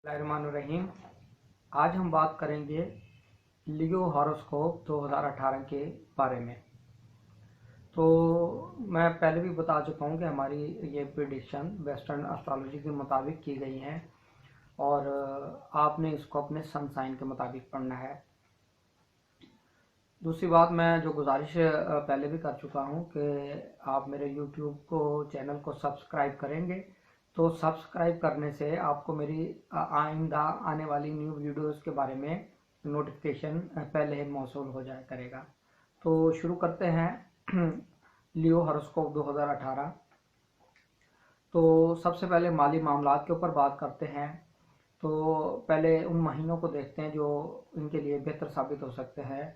रहीम। आज हम बात करेंगे लियो हॉरोस्कोप 2018 के बारे में। तो मैं पहले भी बता चुका हूँ कि हमारी ये प्रिडिक्शन वेस्टर्न एस्ट्रोलॉजी के मुताबिक की गई हैं और आपने इसको अपने सन साइन के मुताबिक पढ़ना है। दूसरी बात, मैं जो गुजारिश पहले भी कर चुका हूँ कि आप मेरे यूट्यूब को चैनल को सब्सक्राइब करेंगे तो सब्सक्राइब करने से आपको मेरी आइंदा आने वाली न्यू वीडियोस के बारे में नोटिफिकेशन पहले मौसूल हो जाया करेगा। तो शुरू करते हैं लियो हॉरोस्कोप 2018। तो सबसे पहले माली मामलात के ऊपर बात करते हैं। तो पहले उन महीनों को देखते हैं जो इनके लिए बेहतर साबित हो सकते हैं।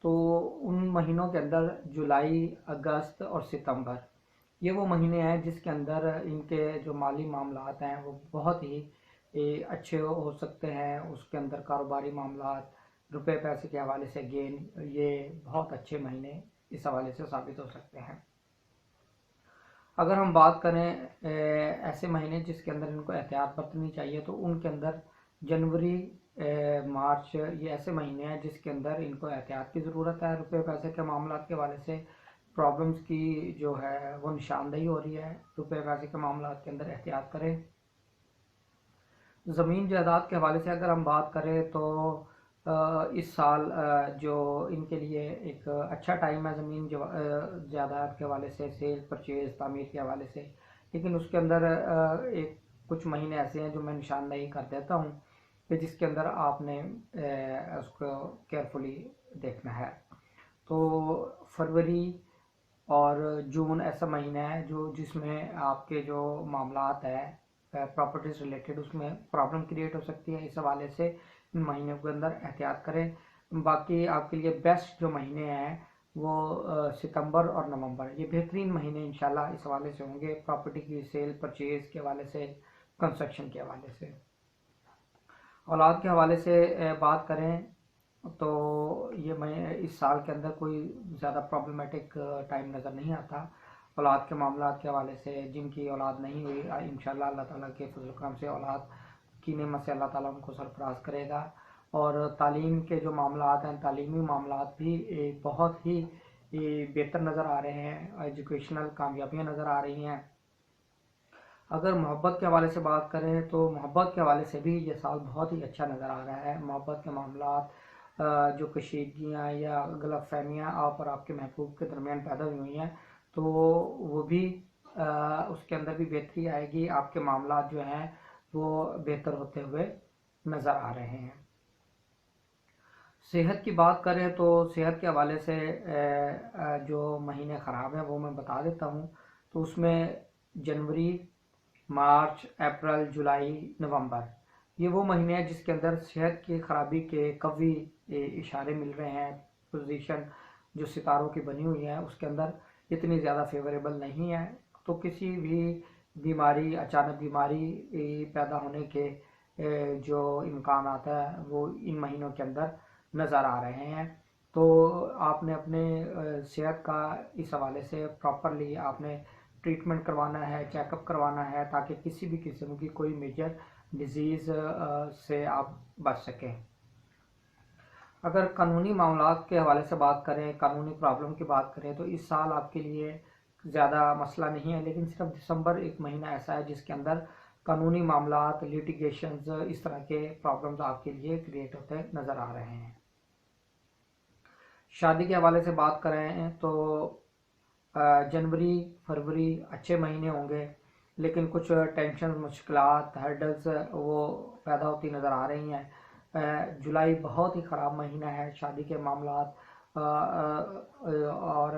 तो उन महीनों के अंदर जुलाई, अगस्त और सितंबर, ये वो महीने हैं जिसके अंदर इनके जो माली मामलात हैं वो बहुत ही अच्छे हो सकते हैं। उसके अंदर कारोबारी मामलात, रुपए पैसे के हवाले से गेन, ये बहुत अच्छे महीने इस हवाले से साबित हो सकते हैं। अगर हम बात करें ऐसे महीने जिसके अंदर इनको एहतियात बरतनी चाहिए, तो उनके अंदर जनवरी, मार्च, ये ऐसे महीने हैं जिसके अंदर इनको एहतियात की ज़रूरत है। रुपये पैसे के मामलों के हवाले से प्रॉब्लम्स की जो है वो निशानदेही हो रही है। रुपये पैसे के मामलों के अंदर एहतियात करें। ज़मीन जायदाद के हवाले से अगर हम बात करें तो इस साल जो इनके लिए एक अच्छा टाइम है ज़मीन जायदाद के हवाले से, सेल परचेज तामीर के हवाले से। लेकिन उसके अंदर एक कुछ महीने ऐसे हैं जो मैं निशानदेही कर देता हूँ कि जिसके अंदर आपने उसको केयरफुली देखना है। तो फरवरी और जून ऐसा महीना है जिसमें आपके जो मामलात है प्रॉपर्टीज रिलेटेड, उसमें प्रॉब्लम क्रिएट हो सकती है। इस हवाले से इन महीनों के अंदर एहतियात करें। बाकी आपके लिए बेस्ट जो महीने हैं वो सितंबर और नवंबर, ये बेहतरीन महीने इंशाल्लाह इस हवाले से होंगे, प्रॉपर्टी की सेल परचेज के हवाले से, कंस्ट्रक्शन के हवाले से। औलाद के हवाले से बात करें तो ये मैं इस साल के अंदर कोई ज़्यादा प्रॉब्लमेटिक टाइम नज़र नहीं आता। औलाद के मामला के हवाले से जिनकी औलाद नहीं हुई, इंशाल्लाह अल्लाह ताला के फजल करम से औलाद की नेमत से अल्लाह ताला उनको सरफराज करेगा। और तालीम के जो मामलात हैं, तालीमी मामलात भी बहुत ही बेहतर नज़र आ रहे हैं। एजुकेशनल कामयाबियाँ नज़र आ रही हैं। अगर मोहब्बत के हवाले से बात करें तो मोहब्बत के हवाले से भी ये साल बहुत ही अच्छा नज़र आ रहा है। मोहब्बत के मामलात, जो कशीदगियाँ या गलतफहमियाँ आप और आपके महबूब के दरमियान पैदा हुई हैं, तो वो भी उसके अंदर भी बेहतरी आएगी। आपके मामलात जो हैं वो बेहतर होते हुए नज़र आ रहे हैं। सेहत की बात करें तो सेहत के हवाले से जो महीने ख़राब हैं वो मैं बता देता हूँ। तो उसमें जनवरी, मार्च, अप्रैल, जुलाई, नवंबर, ये वो महीने हैं जिसके अंदर सेहत की खराबी के कवी इशारे मिल रहे हैं। पोजीशन जो सितारों की बनी हुई है उसके अंदर इतनी ज़्यादा फेवरेबल नहीं है। तो किसी भी बीमारी, अचानक बीमारी पैदा होने के जो इम्कान आता है वो इन महीनों के अंदर नज़र आ रहे हैं। तो आपने अपने सेहत का इस हवाले से प्रॉपरली आपने ट्रीटमेंट करवाना है, चेकअप करवाना है, ताकि किसी भी किस्म की कोई मेजर डिजीज़ से आप बच सकें। अगर कानूनी मामलात के हवाले से बात करें, कानूनी प्रॉब्लम की बात करें, तो इस साल आपके लिए ज़्यादा मसला नहीं है। लेकिन सिर्फ दिसंबर एक महीना ऐसा है जिसके अंदर कानूनी मामलात, लिटिगेशंस, इस तरह के प्रॉब्लम्स आपके लिए क्रिएट होते नज़र आ रहे हैं। शादी के हवाले से बात करें तो जनवरी, फरवरी अच्छे महीने होंगे, लेकिन कुछ टेंशन, मुश्किलात, हर्डल्स वो पैदा होती नज़र आ रही हैं। जुलाई बहुत ही ख़राब महीना है शादी के मामलात और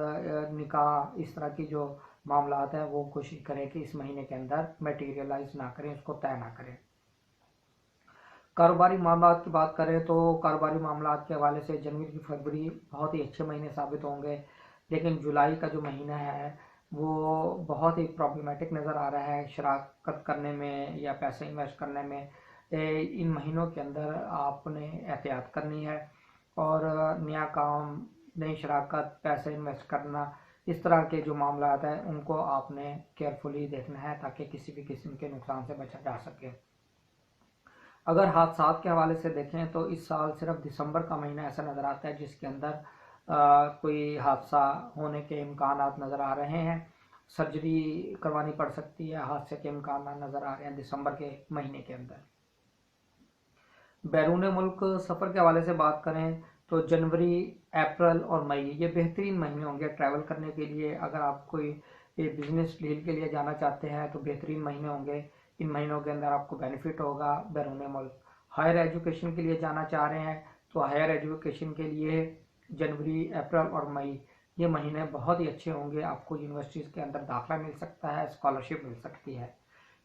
निकाह, इस तरह की जो मामलात हैं वो कोशिश करें कि इस महीने के अंदर मटेरियलाइज ना करें, उसको तय ना करें। कारोबारी मामलात की बात करें तो कारोबारी मामलात के हवाले से जनवरी, फरवरी बहुत ही अच्छे महीने साबित होंगे, लेकिन जुलाई का जो महीना है वो बहुत ही प्रॉब्लमेटिक नज़र आ रहा है शराकत करने में या पैसे इन्वेस्ट करने में। इन महीनों के अंदर आपने एहतियात करनी है और नया काम, नई शराकत, पैसे इन्वेस्ट करना, इस तरह के जो मामला हैं उनको आपने केयरफुली देखना है ताकि किसी भी किस्म के नुकसान से बचा जा सके। अगर हादसात के हवाले से देखें तो इस साल सिर्फ दिसंबर का महीना ऐसा नज़र आता है जिसके अंदर कोई हादसा होने के इम्कान नज़र आ रहे हैं। सर्जरी करवानी पड़ सकती है, हादसे के इम्कान नज़र आ रहे हैं दिसंबर के महीने के अंदर। बैरून मुल्क सफ़र के हवाले से बात करें तो जनवरी, अप्रैल और मई ये बेहतरीन महीने होंगे ट्रैवल करने के लिए। अगर आप कोई बिजनेस डील के लिए जाना चाहते हैं तो बेहतरीन महीने होंगे। इन महीनों के अंदर आपको बेनिफिट होगा बैरून मुल्क। हायर एजुकेशन के लिए जाना चाह रहे हैं तो हायर एजुकेशन के लिए जनवरी, अप्रैल और मई ये महीने बहुत ही अच्छे होंगे। आपको यूनिवर्सिटीज़ के अंदर दाखिला मिल सकता है, स्कॉलरशिप मिल सकती है।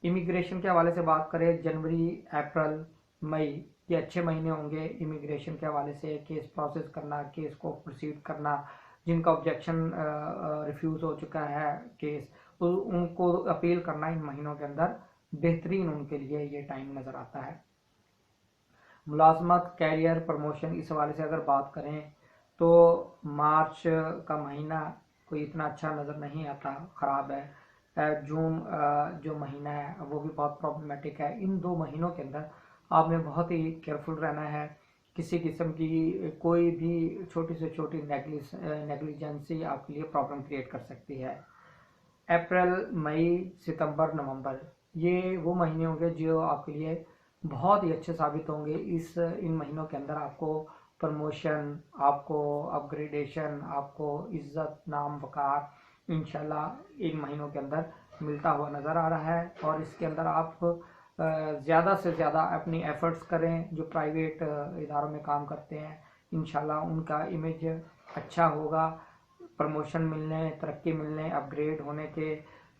इमिग्रेशन के हवाले से बात करें, जनवरी, अप्रैल, मई ये अच्छे महीने होंगे इमिग्रेशन के हवाले से। केस प्रोसेस करना, केस को प्रोसीड करना, जिनका ऑब्जेक्शन रिफ्यूज़ हो चुका है केस, तो उनको अपील करना इन महीनों के अंदर बेहतरीन उनके लिए ये टाइम नज़र आता है। मुलाजमत, कैरियर, प्रमोशन इस हवाले से अगर बात करें तो मार्च का महीना कोई इतना अच्छा नज़र नहीं आता, ख़राब है। जून जो महीना है वो भी बहुत प्रॉब्लमेटिक है। इन 2 महीनों के अंदर आपने बहुत ही केयरफुल रहना है। किसी किस्म की कोई भी छोटी से छोटी नेग्लिजेंसी आपके लिए प्रॉब्लम क्रिएट कर सकती है। अप्रैल, मई, सितंबर, नवंबर ये वो महीने होंगे जो आपके लिए बहुत ही अच्छे साबित होंगे। इन महीनों के अंदर आपको प्रमोशन, आपको अपग्रेडेशन, आपको इज्जत, नाम, वक़ार इंशाल्लाह इन महीनों के अंदर मिलता हुआ नज़र आ रहा है। और इसके अंदर आप ज़्यादा से ज़्यादा अपनी एफ़र्ट्स करें। जो प्राइवेट इदारों में काम करते हैं इंशाल्लाह उनका इमेज अच्छा होगा। प्रमोशन मिलने, तरक्की मिलने, अपग्रेड होने के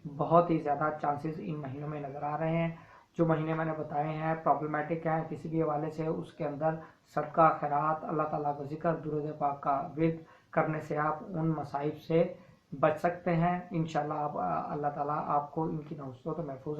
बहुत ही ज़्यादा चांसेस इन महीनों में नज़र आ रहे हैं। जो महीने मैंने बताए हैं प्रॉब्लमेटिक हैं किसी भी हवाले से, उसके अंदर सदका, खैरात, अल्लाह ताला का जिक्र, दुरूद पाक का विर्द करने से आप उन मसाइब से बच सकते हैं। इंशाल्लाह अल्लाह ताला आपको इनकी नहुसत महफूज